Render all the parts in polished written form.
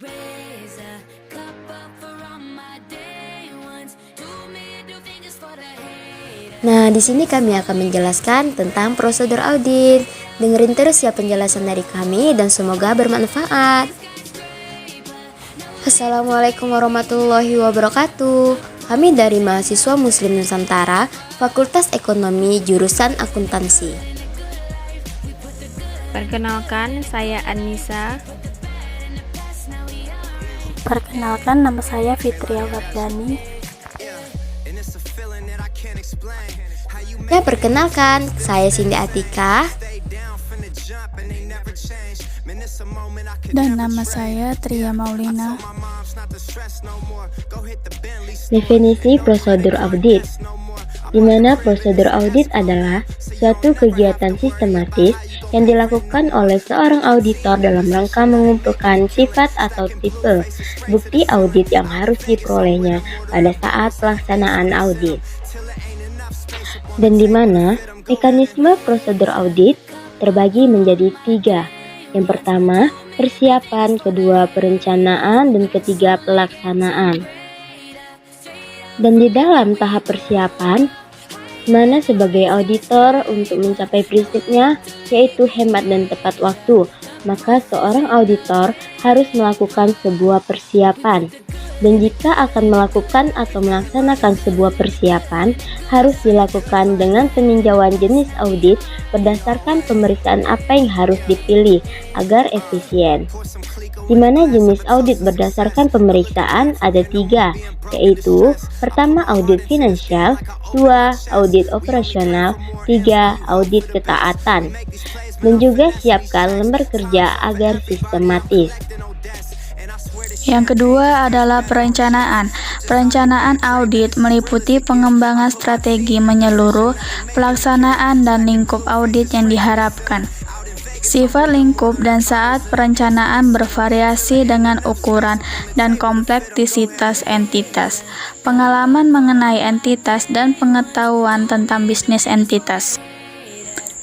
Raise a cup up for all my day ones. Do me do fingers for the haters. Nah, di sini kami akan menjelaskan tentang prosedur audit. Dengerin terus ya penjelasan dari kami dan semoga bermanfaat. Assalamualaikum warahmatullahi wabarakatuh. Kami dari mahasiswa Muslim Nusantara, Fakultas Ekonomi jurusan Akuntansi. Perkenalkan, saya Anissa. Perkenalkan, nama saya Fitria Wardani. Ya, perkenalkan, saya Cindy Atika. Dan nama saya Tria Maulina. Definisi prosedur audit, di mana prosedur audit adalah suatu kegiatan sistematis yang dilakukan oleh seorang auditor dalam rangka mengumpulkan sifat atau tipe bukti audit yang harus diperolehnya pada saat pelaksanaan audit. Dan di mana mekanisme prosedur audit terbagi menjadi 3. Yang pertama, persiapan, kedua, perencanaan, dan ketiga, pelaksanaan. Dan di dalam tahap persiapan, mana sebagai auditor untuk mencapai prinsipnya yaitu hemat dan tepat waktu, maka seorang auditor harus melakukan sebuah persiapan. Dan jika akan melakukan atau melaksanakan sebuah persiapan, harus dilakukan dengan peninjauan jenis audit berdasarkan pemeriksaan apa yang harus dipilih agar efisien. Di mana jenis audit berdasarkan pemeriksaan ada 3, yaitu pertama audit finansial, 2 audit operasional, 3 audit ketaatan. Dan juga siapkan lembar kerja agar sistematis. Yang kedua adalah perencanaan. Perencanaan audit meliputi pengembangan strategi menyeluruh, pelaksanaan dan lingkup audit yang diharapkan. Sifat lingkup dan saat perencanaan bervariasi dengan ukuran dan kompleksitas entitas, pengalaman mengenai entitas dan pengetahuan tentang bisnis entitas.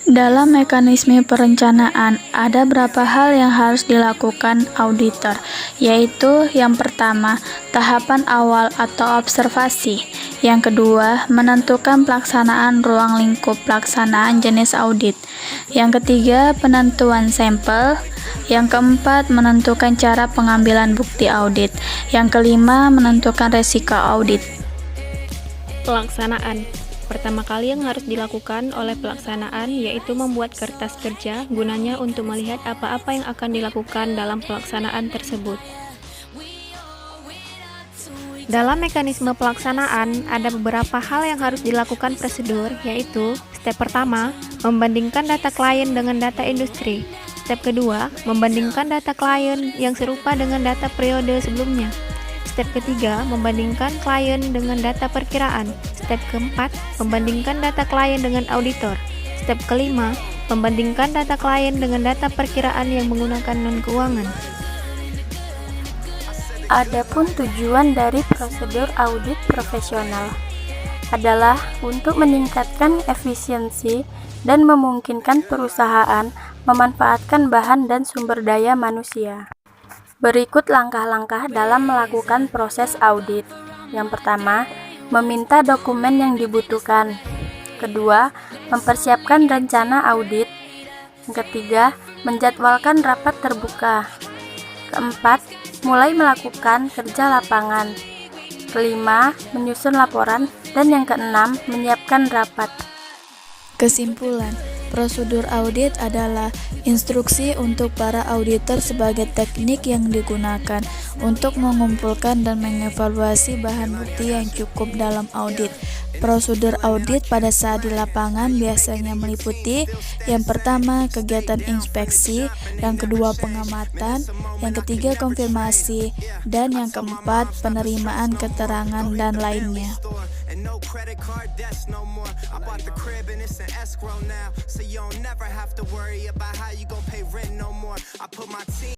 Dalam mekanisme perencanaan, ada beberapa hal yang harus dilakukan auditor, yaitu yang pertama, tahapan awal atau observasi. Yang kedua, menentukan pelaksanaan ruang lingkup pelaksanaan jenis audit. Yang ketiga, penentuan sampel. Yang keempat, menentukan cara pengambilan bukti audit. Yang kelima, menentukan resiko audit. Pelaksanaan. Pertama kali yang harus dilakukan oleh pelaksanaan yaitu membuat kertas kerja, gunanya untuk melihat apa-apa yang akan dilakukan dalam pelaksanaan tersebut. Dalam mekanisme pelaksanaan, ada beberapa hal yang harus dilakukan prosedur, yaitu step pertama, membandingkan data klien dengan data industri. Step kedua, membandingkan data klien yang serupa dengan data periode sebelumnya. Step ketiga, membandingkan klien dengan data perkiraan. Step keempat, membandingkan data klien dengan auditor. Step kelima, membandingkan data klien dengan data perkiraan yang menggunakan non-keuangan. Adapun tujuan dari prosedur audit profesional adalah untuk meningkatkan efisiensi dan memungkinkan perusahaan memanfaatkan bahan dan sumber daya manusia. Berikut langkah-langkah dalam melakukan proses audit. Yang pertama, meminta dokumen yang dibutuhkan. Kedua, mempersiapkan rencana audit. Yang ketiga, menjadwalkan rapat terbuka. Keempat, mulai melakukan kerja lapangan. Kelima, menyusun laporan. Dan yang keenam, menyiapkan rapat. Kesimpulan, prosedur audit adalah instruksi untuk para auditor sebagai teknik yang digunakan untuk mengumpulkan dan mengevaluasi bahan bukti yang cukup dalam audit. Prosedur audit pada saat di lapangan biasanya meliputi yang pertama kegiatan inspeksi, yang kedua pengamatan, yang ketiga konfirmasi, dan yang keempat penerimaan keterangan dan lainnya. No credit card debts no more. I bought the crib and it's an escrow now, so you don't never have to worry about how you gon' pay rent no more. I put my team